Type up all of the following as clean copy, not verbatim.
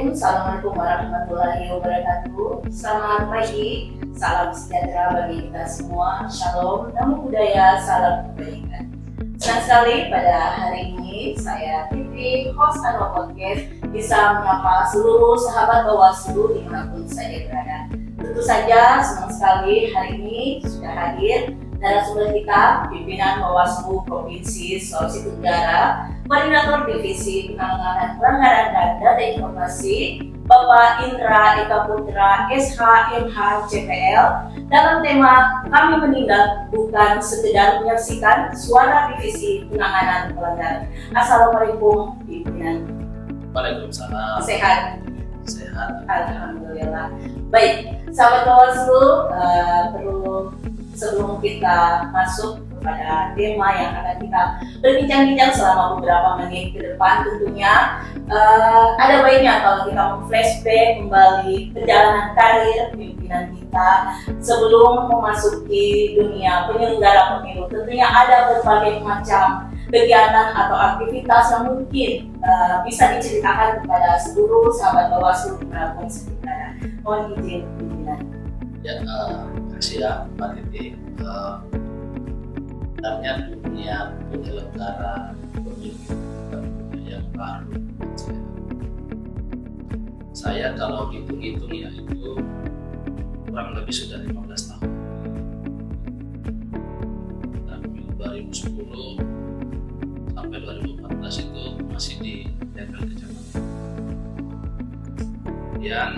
Assalamualaikum warahmatullahi wabarakatuh. Selamat pagi, salam sejahtera bagi kita semua. Shalom, namo budaya, salam kebaikan. Senang sekali pada hari ini saya Titi, host Anwar Podcast, bisa menyapa seluruh sahabat Bawaslu dimanapun saya berada. Tentu saja senang sekali hari ini sudah hadir narasumber kita, pimpinan Bawaslu Provinsi Sulawesi Tenggara, Koordinator Divisi Penanganan Pelanggaran dan Data Informasi, Bapak Indra Eka Putra, SH, MH, CPL, dalam tema kami menindak bukan sekedar menyaksikan suara Divisi Penanganan Pelanggaran. Assalamualaikum, pimpinan. Waalaikumsalam. Sehat? Sehat. Alhamdulillah. Baik, sahabat Bawaslu, sebelum kita masuk kepada tema yang akan kita berbincang-bincang selama beberapa menit ke depan, tentunya ada baiknya kalau kita flashback kembali perjalanan karir pimpinan kita sebelum memasuki dunia penyelenggara pemilu. Tentunya ada berbagai macam kegiatan atau aktivitas yang mungkin bisa diceritakan kepada seluruh sahabat Bawaslu dimanapun sekitar. Mohon izin pimpinan. Ya, kasih ya Mbak Titi. Sebenarnya dunia penyelenggara pemilu yang baru. Saya kalau hitung-hitung ya itu kurang lebih sudah 15 tahun. Dan 2010 sampai 2014 itu masih di level kecamatan. Kemudian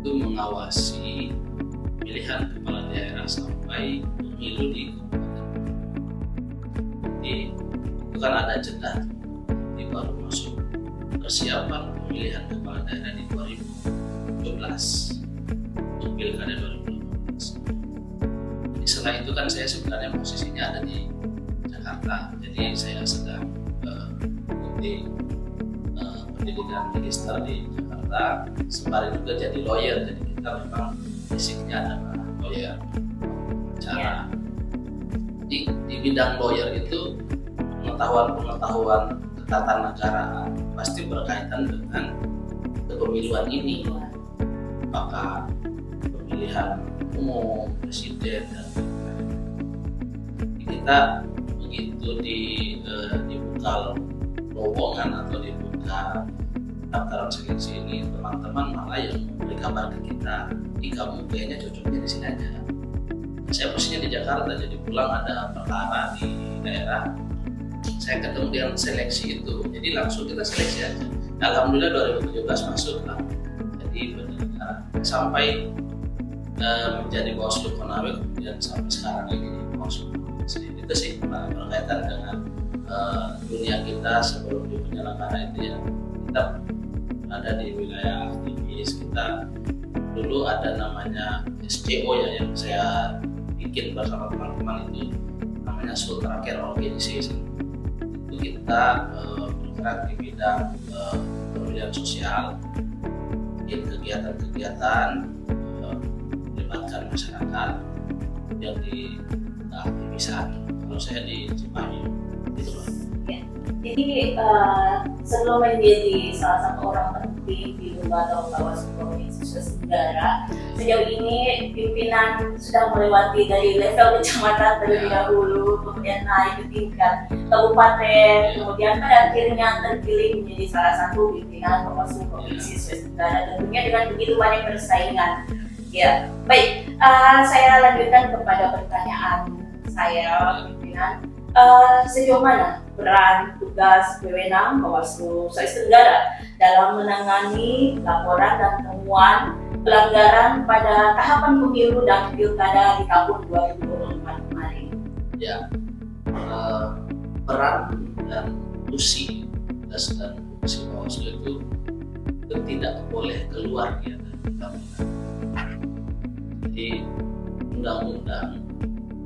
itu mengawasi pilihan kepala daerah sampai pemilu di kabupaten. Jadi itu kan ada jeda, jadi baru masuk persiapan pemilihan kepala daerah di 2017 untuk pilkada 2018. Jadi setelah itu kan saya sebenarnya posisinya ada di Jakarta, jadi saya sedang mengikuti pendidikan magister di Jakarta, sembari juga jadi lawyer. Jadi kita memang basicnya adalah lawyer, cara di bidang lawyer itu pengetahuan ketatanegaraan pasti berkaitan dengan kepemiluan ini, apakah pemilihan umum, presiden dan lain-lain. Kita begitu dibuka lowongan atau dibuka daftaran seleksi ini, teman-teman malah yang memberi kabar ke kita, kamu kayaknya cocoknya di sini aja. Saya posisinya di Jakarta, jadi pulang ada perkara di daerah, saya ketemu dengan seleksi itu, jadi langsung kita seleksi aja. Alhamdulillah 2017 masuk lah, jadi benar sampai menjadi Bawaslu Konawe, kemudian sampai sekarang ini Bawaslu. Itu sih berkaitan dengan dunia kita sebelum di penyelenggara itu ya. Kita ada di wilayah aktivis, kita dulu ada namanya SCO ya yang saya bikin bersama teman-teman, itu namanya Sultra Care Organization. Itu kita bergerak di bidang pemberdayaan sosial, bikin kegiatan-kegiatan, melibatkan masyarakat yang di aktivisan. Kalau saya di Cimahi gitu loh. Ya. Jadi sebelum menjadi salah satu orang penting di lembaga Bawaslu Provinsi Sulawesi Tenggara, sejauh ini pimpinan sudah melewati dari level kecamatan terlebih dahulu, kemudian naik ke tingkat kabupaten, kemudian pada akhirnya terpilih menjadi salah satu pimpinan Bawaslu Provinsi Sulawesi Tenggara, tentunya dengan begitu banyak persaingan. Ya, baik. Saya lanjutkan kepada pertanyaan saya, pimpinan. Sejauh mana peran tugas wewenang Bawaslu Sulawesi Tenggara dalam menangani laporan dan temuan pelanggaran pada tahapan pemilu dan pilkada di tahun 2024 kemarin? Ya, peran dan fungsi tugas dan fungsi Bawaslu itu tidak boleh keluar ya dari undang-undang. Jadi undang-undang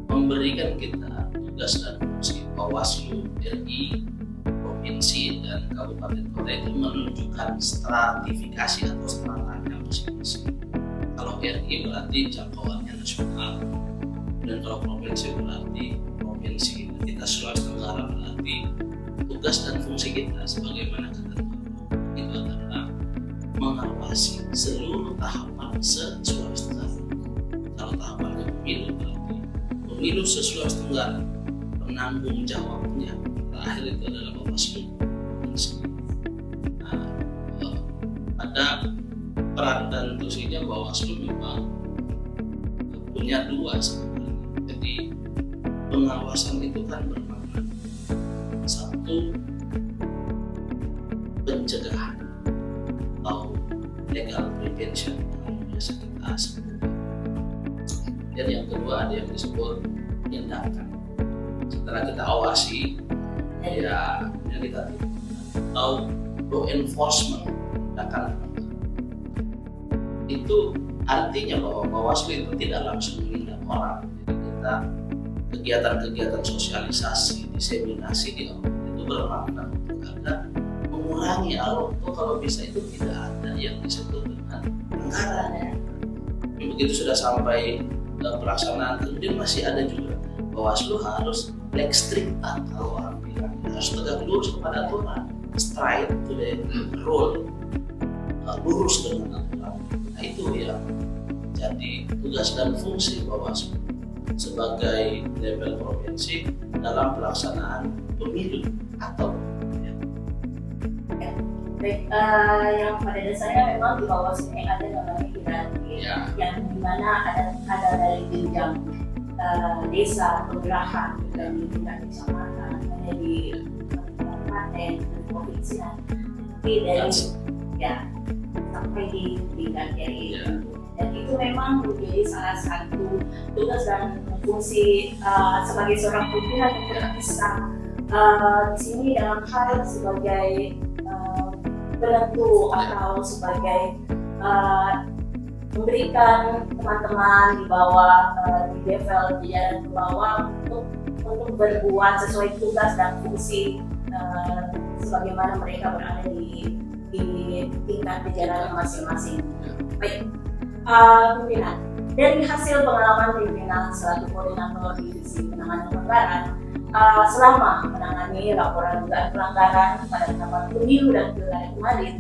memberikan kita tugas dan fungsi Bawaslu RI, provinsi dan kabupaten kota itu menunjukkan stratifikasi atau stratanya masing-masing. Kalau RI berarti jangkauannya nasional, dan kalau provinsi berarti provinsi. Kita Sulawesi Tenggara berarti tugas dan fungsi kita sebagaimana ketentuan itu adalah mengawasi seluruh tahapan seswasta. Kalau tahapannya pemilu, berarti pemilu seswasta penanggung jawabnya terakhir itu adalah Bawaslu provinsi. Nah, ada peran dan tusinya Bawaslu memang punya dua sebenarnya. Jadi pengawasan itu kan bermakna satu, pencegahan atau legal prevention yang biasa kita sebut. Dan yang kedua ada yang disebut tindakan. Setelah kita awasi, ya negatif atau law enforcement tindakan. Itu artinya bahwa Bawaslu itu tidak langsung menindak orang. Jadi kita kegiatan-kegiatan sosialisasi, diseminasi di awal itu bermakna untuk agar mengurangi atau kalau bisa itu tidak ada yang disebut dengan pelanggaran. Begitu sudah sampai pelaksanaan, kemudian masih ada juga Bawaslu harus like strict kalau orang bilang harus tegak lurus kepada aturan, straight to the rule, lurus dengan aturan. Nah itu ya jadi tugas dan fungsi Bawaslu sebagai level provinsi dalam pelaksanaan pemilu atau baik, yang pada dasarnya memang di Bawaslu ini ada namanya hierarki yang dimana ada dari jenjang desa, kelurahan, dan di tingkat kecamatan, ada di kabupaten, provinsi, nanti dari sampai di tingkat RI. Dan itu memang menjadi salah satu tugas dan fungsi sebagai seorang pimpinan yang bisa di sini dalam hal sebagai penentu atau sebagai memberikan teman-teman di bawah di level jajaran ke bawah untuk berbuat sesuai tugas dan fungsi sebagaimana mereka berada di tingkat jajaran masing-masing. Baik. Pimpinan, dari hasil pengalaman pimpinan selaku koordinator divisi penanganan pelanggaran selama menangani laporan dugaan pelanggaran pada tahapan pemilu dan pilkada kemarin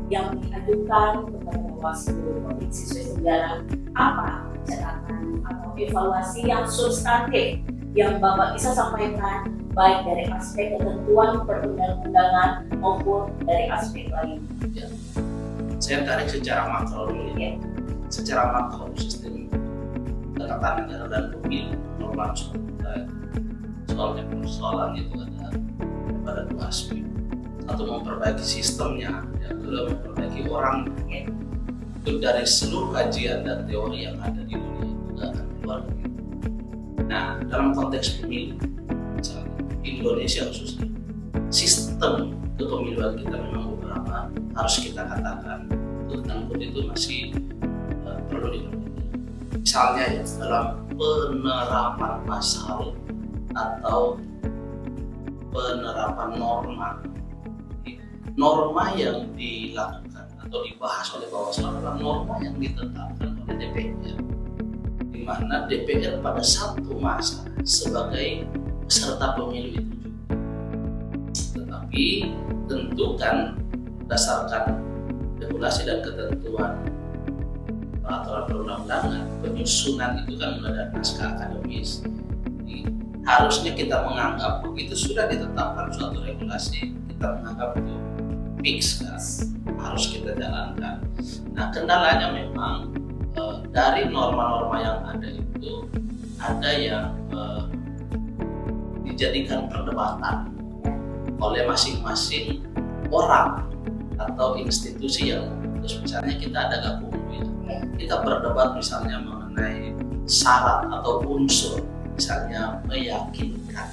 yang diajukan kepada Bawaslu Provinsi Sulawesi Tenggara, apa catatan atau evaluasi yang substantif yang Bapak bisa sampaikan baik dari aspek ketentuan perundang-undangan maupun dari aspek lain? Ya. Saya tarik secara makro dulu ya. Secara makro sistem ketatanegaraan negara dan pemilu normal soalnya persoalan itu ada pada dua aspek. Satu memperbaiki sistemnya, yang kedua memperbaiki orang. Itu dari seluruh kajian dan teori yang ada di dunia itu tidak akan keluar dari itu. Nah, dalam konteks pemilu, misalnya Indonesia khususnya, sistem kepemiluan kita memang beberapa harus kita katakan itu masih perlu diperbaiki. Misalnya ya, dalam penerapan pasal atau penerapan norma yang dilakukan atau dibahas oleh Bawaslu adalah norma yang ditetapkan oleh DPR, di mana DPR pada satu masa sebagai peserta pemilu itu juga. Tetapi tentu kan berdasarkan regulasi dan ketentuan peraturan perundang-undangan, penyusunan itu kan ada naskah akademis. Jadi, harusnya kita menganggap begitu sudah ditetapkan suatu regulasi, kita menganggap itu fix kan, harus kita jalankan. Nah, kendalanya memang dari norma-norma yang ada itu ada yang dijadikan perdebatan oleh masing-masing orang atau institusi yang terus misalnya kita ada gabung ya. Kita berdebat misalnya mengenai syarat atau unsur misalnya meyakinkan.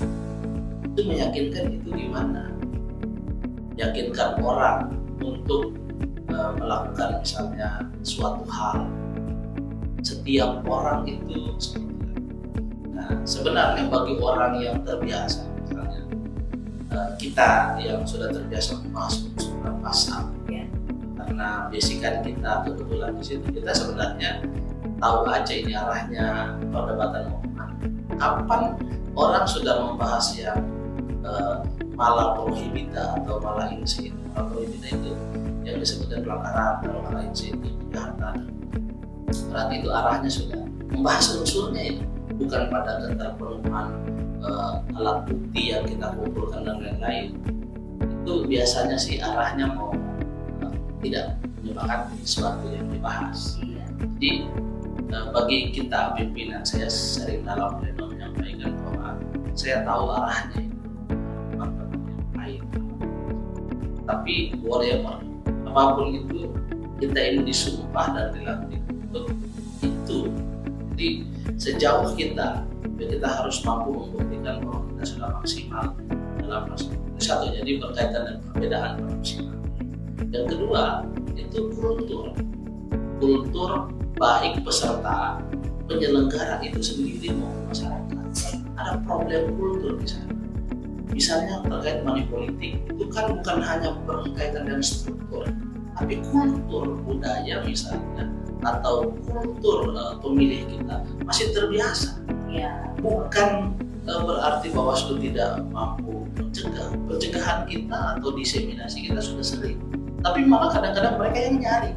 Itu meyakinkan itu gimana? Meyakinkan orang untuk melakukan misalnya suatu hal. Setiap orang itu seperti itu. Nah, sebenarnya bagi orang yang terbiasa misalnya kita yang sudah terbiasa membahas unsur dan pasal ya. Karena basikan kita kebetulan di situ, kita sebenarnya tahu aja ini arahnya perdebatan umat. Kapan orang sudah membahas yang malah prohibita atau malah insi, malah prohibita itu yang disebutkan pelanggaran dalam hal ini kejahatan. Berarti itu arahnya sudah membahas unsurnya itu, bukan pada keterpenuhan alat bukti yang kita kumpulkan dan lain-lain. Itu biasanya sih arahnya mau tidak menyepakati sesuatu yang dibahas. Jadi bagi kita pimpinan, saya sering dalam pleno menyampaikan bahwa saya tahu arahnya itu yang baik. Tapi whatever, apapun itu kita ini disumpah dan dilantik untuk itu. Jadi sejauh kita harus mampu membuktikan bahwa kita sudah maksimal dalam proses itu. Satu, jadi berkaitan dengan perbedaan maksimal. Yang kedua, itu kultur baik peserta, penyelenggara itu sendiri maupun masyarakat. Ada problem kultur di sana. Misalnya terkait money politik, itu kan bukan hanya berkaitan dengan struktur, tapi kultur budaya misalnya, atau kultur pemilih kita masih terbiasa. Bukan berarti Bawaslu tidak mampu mencegah. Pencegahan kita atau diseminasi kita sudah sering, tapi malah kadang-kadang mereka yang nyari.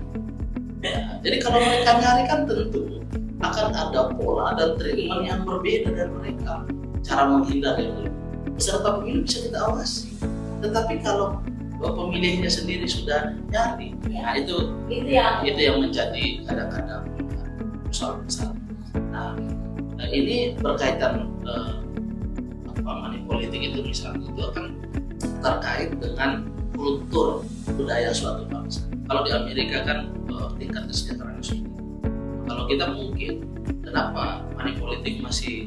Jadi kalau mereka nyari kan tentu akan ada pola dan treatment yang berbeda dari mereka. Cara menghindar yang lebih. Peserta pemilu bisa kita awasi, tetapi kalau pemilihnya sendiri sudah nyari, itu yang menjadi kadang-kadang persoalan besar. Nah, ini berkaitan money politik itu misalnya itu akan terkait dengan kultur budaya suatu bangsa. Kalau di Amerika kan tingkat kesejahteraan tinggi. Kalau kita mungkin kenapa money politik masih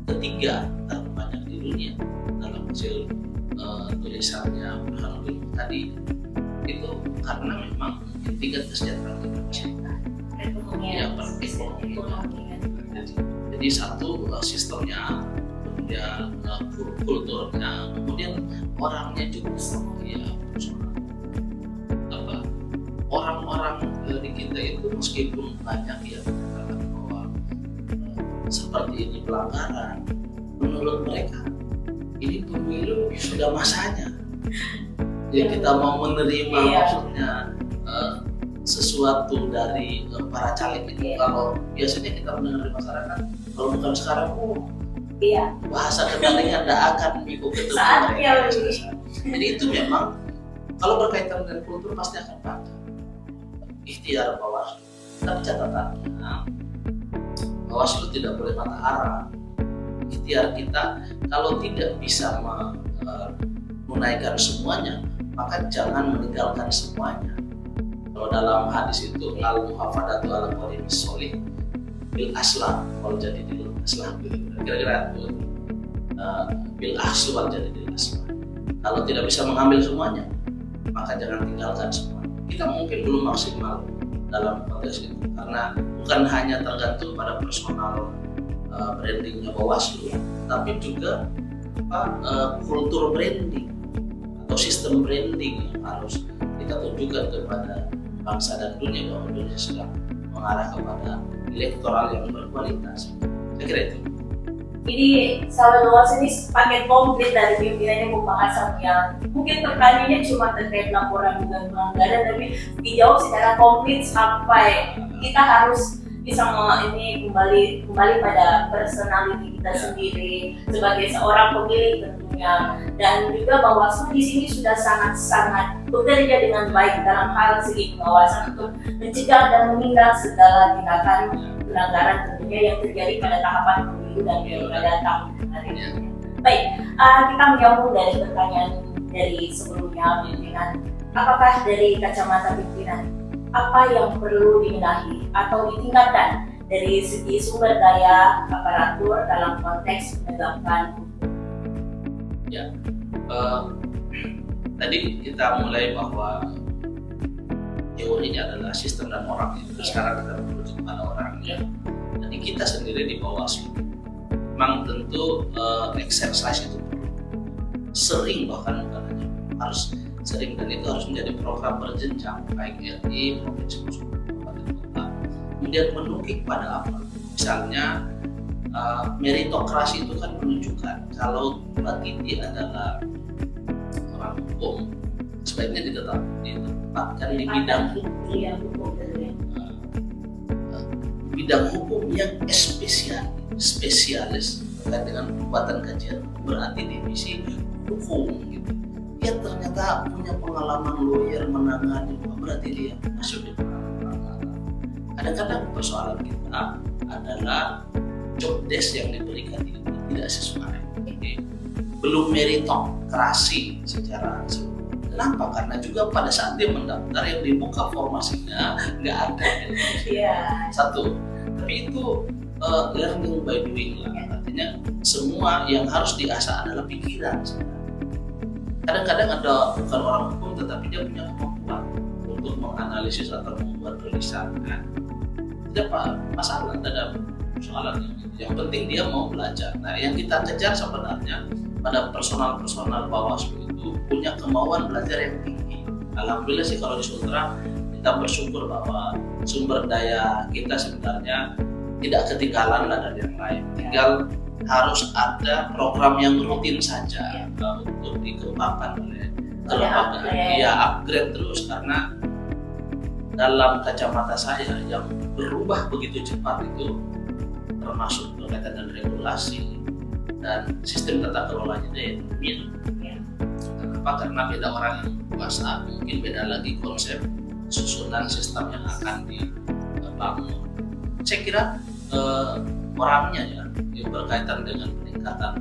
ketiga terbanyak di dunia dalam hasil tulisannya Burhanuddin tadi, itu karena memang tingkat kesejahteraan kita masih jadi satu sistemnya, kemudian kulturnya, kemudian orangnya juga orang-orang di kita itu meskipun banyak yang mengatakan bahwa seperti ini pelanggaran, menurut mereka ini pemilu sudah masanya. Jadi kita mau menerima maksudnya sesuatu dari para caleg itu. Kalau biasanya kita mendengar di masyarakat, kalau bukan sekarang, bahasa kenalnya tidak akan mengikuti mereka. Jadi itu memang kalau berkaitan dengan kultur pasti akan banyak ikhtiar Bawaslu. Tapi catatannya, Bawaslu tidak boleh mata arah. Ikhtiar kita kalau tidak bisa menunaikan semuanya, maka jangan meninggalkan semuanya. Kalau dalam hadis itu al-muhafadatu ala qalimis sholih bil aslam wal jadi bil aslam, kira-kira itu bil aslu wal jadi bil aslam. Kalau tidak bisa mengambil semuanya, maka jangan tinggalkan semua. Kita mungkin belum maksimal dalam konteks itu karena bukan hanya tergantung pada personal brandingnya Bawaslu, tapi juga kultur branding atau sistem branding yang harus kita tunjukkan kepada bangsa dan dunia bahwa Indonesia sedang mengarah kepada elektoral yang berkualitas. Saya kira itu. Ini sahabat luas ini paket komplit dari pimpinannya pembahasan yang mungkin pertanyaannya cuma terkait laporan dugaan pelanggaran, tapi dijawab secara komplit sampai kita harus bisa kembali pada personality kita sendiri sebagai seorang pemilih tentunya, dan juga Bawaslu di sini sudah sangat bekerja dengan baik dalam hal segi pengawasan untuk mencegah dan menindak segala tindakan pelanggaran tentunya yang terjadi pada tahapan pemilu dan pilkada tahun ini. Baik, kita menyambung dari pertanyaan dari sebelumnya pimpinan. Apakah dari kacamata pimpinan apa yang perlu dibenahi atau ditingkatkan dari segi sumber daya aparatur dalam konteks penegakan hukum? Ya, tadi kita mulai bahwa teorinya adalah sistem dan orang. Sekarang kita merujuk pada orangnya. Jadi kita sendiri di Bawaslu memang tentu exercise itu sering, bahkan bukan hanya harus sering, dan itu harus menjadi program berjenjang baik RI, provinsi maupun kabupaten kota. Kemudian menukik pada apa? Misalnya meritokrasi itu kan menunjukkan kalau Mbak Titi adalah orang hukum, sebaiknya ditempatkan di bidang hukum tentunya. bidang hukum yang spesialis terkait dengan pembuatan kajian berarti divisi hukum gitu. Dia ternyata punya pengalaman lawyer menangani, berarti dia masuk di perkara. Kadang-kadang persoalan kita adalah job desk yang diberikan itu tidak sesuai. Jadi belum meritokrasi secara keseluruhan. Kenapa? Karena juga pada saat dia mendaftar yang dibuka formasinya nggak ada. Satu, tapi itu learning by doing lah. Artinya semua yang harus diasah adalah pikiran. Kadang-kadang ada bukan orang hukum tetapi dia punya kemampuan untuk menganalisis atau membuat tulisan. Tidak masalah, tidak ada persoalan. Yang penting dia mau belajar. Nah, yang kita kejar sebenarnya pada personal Bawaslu itu punya kemauan belajar yang tinggi. Alhamdulillah sih kalau di Sultra kita bersyukur bahwa sumber daya kita sebenarnya tidak ketinggalan lah dari yang lain. Tinggal harus ada program yang rutin saja untuk dikembangkan oleh kelembagaan. Ya, upgrade terus, karena dalam kacamata saya yang berubah begitu cepat itu termasuk berkaitan dengan regulasi dan sistem tata kelolanya itu Kenapa? Karena beda orang yang kuasa, mungkin beda lagi konsep susunan sistem yang akan dibangun. Saya kira orangnya ya yang berkaitan dengan peningkatan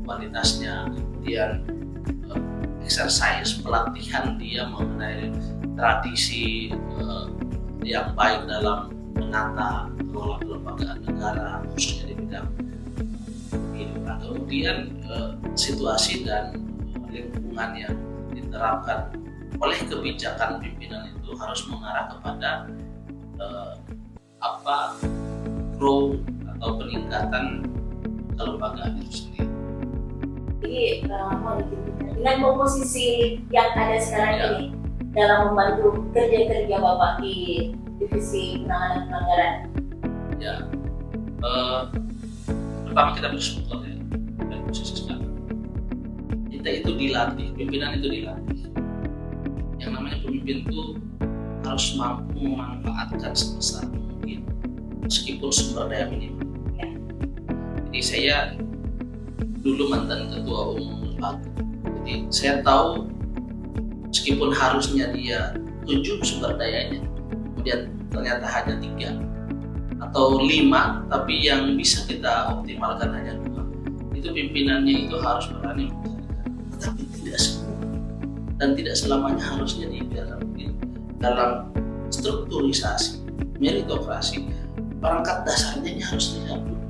kualitasnya, kemudian exercise pelatihan dia mengenai tradisi yang baik dalam menata kelola kelembagaan negara khususnya di bidang kehidupan. Kemudian situasi dan lingkungan yang diterapkan oleh kebijakan pimpinan itu harus mengarah kepada growth atau peningkatan kelembagaan itu sendiri. Jadi dengan komposisi yang ada sekarang ini dalam membantu kerja-kerja Bapak di divisi penanganan pelanggaran. Ya, pertama kita bersyukur ya dari posisi sekarang. Kita itu dilatih, pimpinan itu dilatih. Yang namanya pemimpin itu harus mampu memanfaatkan sebesar mungkin meskipun sumber daya minimal. Jadi saya dulu mantan ketua umum lembaga. Jadi saya tahu meskipun harusnya dia 7 sumber dayanya, kemudian ternyata hanya 3 atau 5, tapi yang bisa kita optimalkan hanya 2. Itu pimpinannya itu harus berani mencarikan. Tetapi tidak semua dan tidak selamanya harusnya dibiarkan begitu. Dalam strukturisasi, meritokrasi, perangkat dasarnya ini harus dilihat dulu.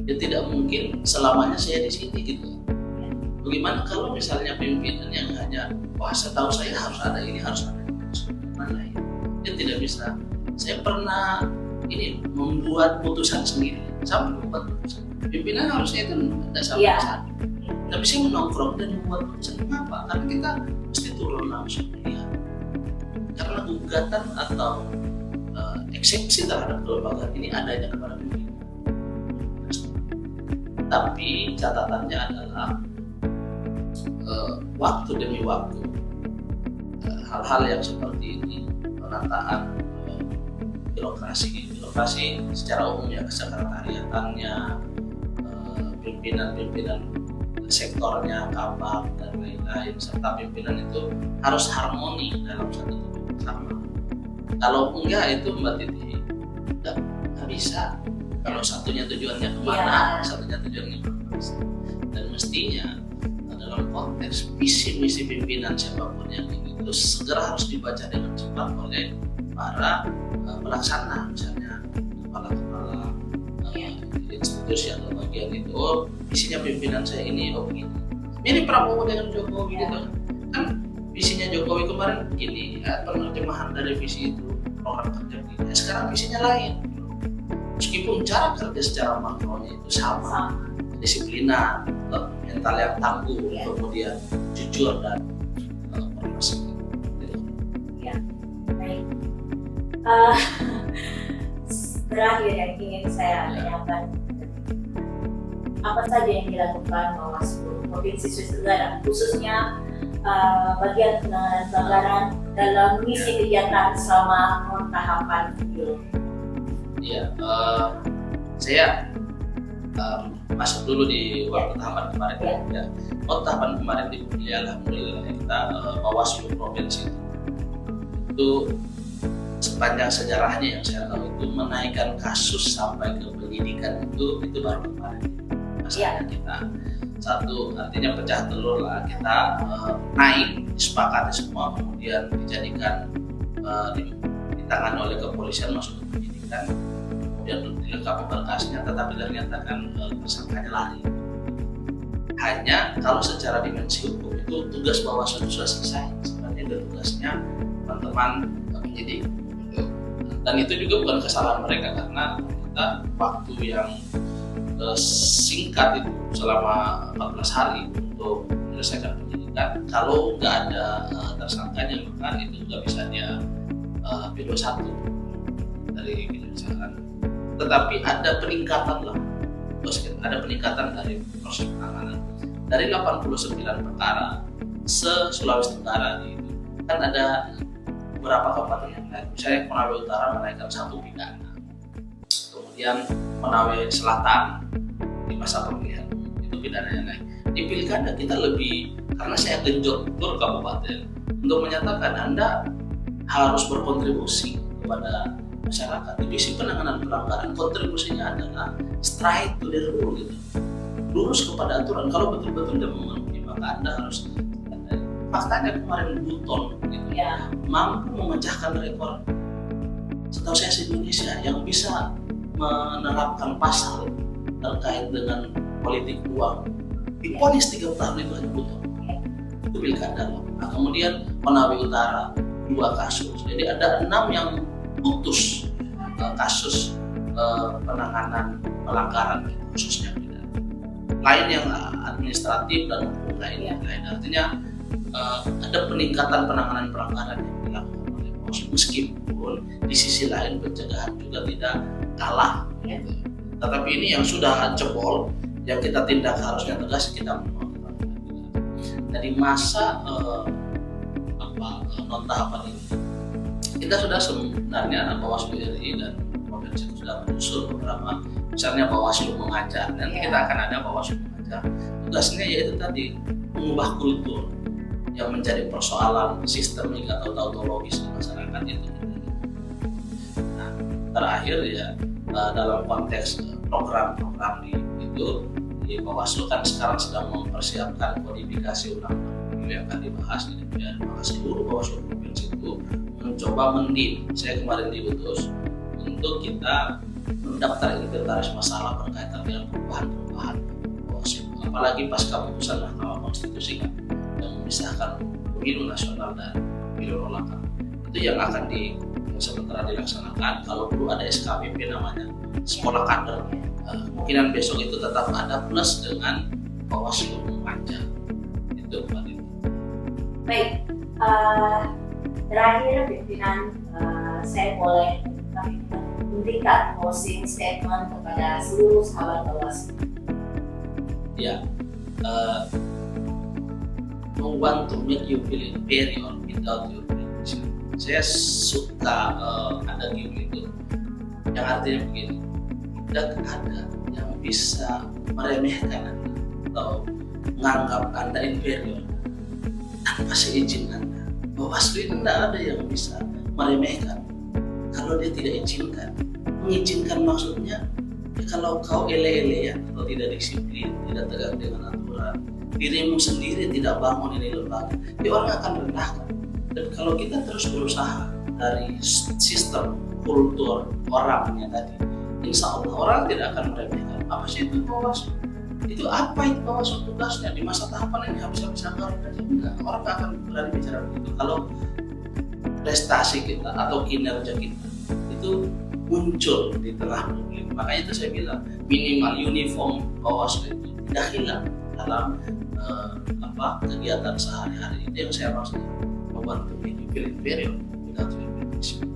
Ya tidak mungkin selamanya saya di sini gitu. Bagaimana kalau misalnya pimpinan yang hanya setahu saya harus ada ini, harus ada ini, harus ada ini. Dia tidak bisa. Saya pernah membuat putusan sendiri, sampai membuat putusan. Pimpinan harusnya itu tidak sampai sana. Tapi saya menongkrong dan membuat putusan. Kenapa? Karena kita mesti turun langsung melihat. Karena gugatan atau eksepsi terhadap kelembagaan ini adanya kepada pimpinan. Tapi catatannya adalah waktu demi waktu hal-hal yang seperti ini, penataan birokrasi secara umum ya, kesekretariatannya, pimpinan sektornya, kabak dan lain-lain, serta pimpinan itu harus harmoni dalam satu tujuan bersama. Kalau enggak itu Mbak Titi nggak bisa. Kalau satunya tujuannya kemana, satunya tujuannya kemana. Dan mestinya dalam konteks visi misi pimpinan siapapun yang itu segera harus dibaca dengan cepat oleh para pelaksana, misalnya kepala institusi atau bagian itu. Visinya pimpinan saya ini, begini. Ini Prabowo dengan Jokowi gitu kan. Visinya Jokowi kemarin begini, penerjemahan dari visi itu program kerja begini. Sekarang visinya lain. Meskipun cara kerja secara makronya itu sama, disiplinan, mental yang tangguh, kemudian jujur dan profesional. Ya, baik. Terakhir yang ingin saya tanyakan, apa saja yang dilakukan Bawaslu Provinsi Sulawesi Tenggara, khususnya bagian penanganan pelanggaran dalam misi kegiatan selama tahapan pemilu? Ya, saya masuk dulu di waktu tahapan kemarin. Ya. Waktu tahapan kemarin di alhamdulillah kita Bawaslu provinsi itu sepanjang sejarahnya yang saya tahu itu menaikkan kasus sampai ke penyidikan itu baru kemarin. Masalahnya kita satu artinya pecah telur lah, kita naik disepakati semua kemudian dijadikan ditangani oleh kepolisian masuk ke penyidikan, kemudian dilengkapi berkasnya, tetapi ternyata kan tersangkanya lari. Hanya kalau secara dimensi hukum itu tugas Bawaslu sudah selesai, sebenarnya itu tugasnya teman-teman penyidik. Dan itu juga bukan kesalahan mereka karena kita waktu yang singkat itu selama 14 hari untuk menyelesaikan penyidikan. Kalau nggak ada tersangkanya maka itu nggak bisa dia P21 dari kejaksaan. Tetapi ada peningkatan lah, ada peningkatan dari proses penanganan dari 89 perkara se-Sulawesi Tenggara itu kan ada beberapa kabupaten yang lain. Misalnya Konawe Utara menaikkan 1 pidana, kemudian Konawe Selatan di masa pemilihan itu pidananya naik. Di pilkada kita lebih, karena saya genjot tur kabupaten untuk menyatakan Anda harus berkontribusi kepada masyarakat. Divisi penanganan pelanggaran kontribusinya adalah straight to the rule gitu, lurus kepada aturan. Kalau betul-betul dia memenuhi maka Anda harus. Faktanya kemarin Buton gitu ya mampu memecahkan rekor setahu saya se-Indonesia yang bisa menerapkan pasal terkait dengan politik uang. Diponis 3 tahun itu hanya Buton. Itu pilkada loh. Nah, kemudian Konawe Utara 2 kasus. Jadi ada 6 yang putus kasus penanganan pelanggaran khususnya pidana. Lain yang administratif dan hukum lainnya. Artinya ada peningkatan penanganan pelanggaran yang dilakukan oleh Bawaslu, meskipun di sisi lain pencegahan juga tidak kalah. Gitu. Tetapi ini yang sudah jebol, yang kita tindak harusnya tegas, kita menolak. Dari masa non tahapan ini, kita sudah sebenarnya Bawaslu RI dan provinsi itu sudah menyusun beberapa, misalnya Bawaslu mengajar, dan kita akan ada Bawaslu mengajar. Tugasnya yaitu tadi mengubah kultur yang menjadi persoalan sistemik atau tautologis di masyarakat itu. Nah, terakhir ya dalam konteks program-program di Bawaslu kan sekarang sedang mempersiapkan kodifikasi undang-undang yang akan dibahas di DPR. Maka seluruh Bawaslu provinsi itu mencoba mendim. Saya kemarin diutus untuk kita mendaftar inventaris masalah berkaitan dengan perubahan Bawaslu. Apalagi pasca putusan Mahkamah Konstitusi kan yang memisahkan pemilu nasional dan pemilu lokal, itu yang akan sementara dilaksanakan. Kalau perlu ada SKPP namanya sekolah kader, kemungkinan besok itu tetap ada plus dengan Bawaslu mengajar itu Pak Dini. Baik, terakhir pimpinan saya boleh memberikan closing statement kepada seluruh sahabat Bawaslu. Ya, no one to make you feel inferior without your permission. Saya suka ada game itu yang artinya begini, tidak ada yang bisa meremehkan Anda atau menganggap Anda inferior tanpa seizin Anda. Bawaslu itu tidak ada yang bisa meremehkan kalau dia tidak izinkan. Mengizinkan maksudnya ya kalau kau ele-elean atau tidak disiplin, tidak tegak dengan aturan, dirimu sendiri tidak bangun ini lembaga, dia orang akan rendahkan. Dan kalau kita terus berusaha dari sistem kultur orangnya tadi, insya Allah orang tidak akan meremehkan. Apa sih itu Bawaslu? Itu apa itu Bawaslu tugasnya di masa tahapan ini? Habis-habisan kalau enggak, orang nggak akan berani bicara begitu. Kalau prestasi kita atau kinerja kita itu muncul di tengah publik, makanya itu saya bilang minimal uniform Bawaslu itu tidak hilang dalam kegiatan sehari-hari. Itu yang saya maksud, membantu individu inferior without your permission.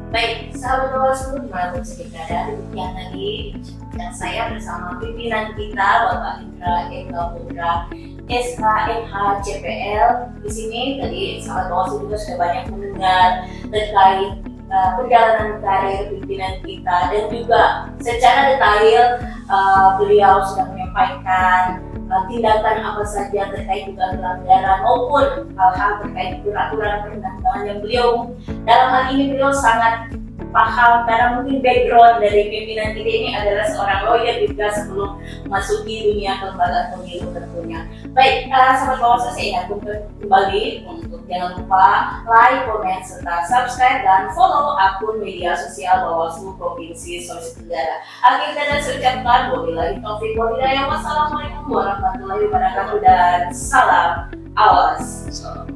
Baik, sahabat Bawaslu dimanapun berada, yang tadi dan saya bersama pimpinan kita Bapak Indra Eka Putra SHMH CPL. Di sini tadi sahabat Bawaslu juga sudah banyak mendengar terkait perjalanan karir pimpinan kita dan juga secara detail beliau sudah menyampaikan tindakan apa saja terkait dugaan pelanggaran maupun hal-hal terkait peraturan perundang-undangan yang beliau dalam hal ini beliau sangat paham karena mungkin background dari pimpinan kita ini adalah seorang lawyer juga sebelum memasuki dunia kelembagaan pemilu tentunya. Baik, sahabat Bawaslu saya ingatkan kembali untuk jangan lupa like, komen, serta subscribe dan follow akun media sosial Bawaslu Provinsi Sulawesi Tenggara. Akhir kata saya ucapkan wabillahi taufiq wal hidayah. Wassalamualaikum warahmatullahi wabarakatuh dan salam awas. Salam.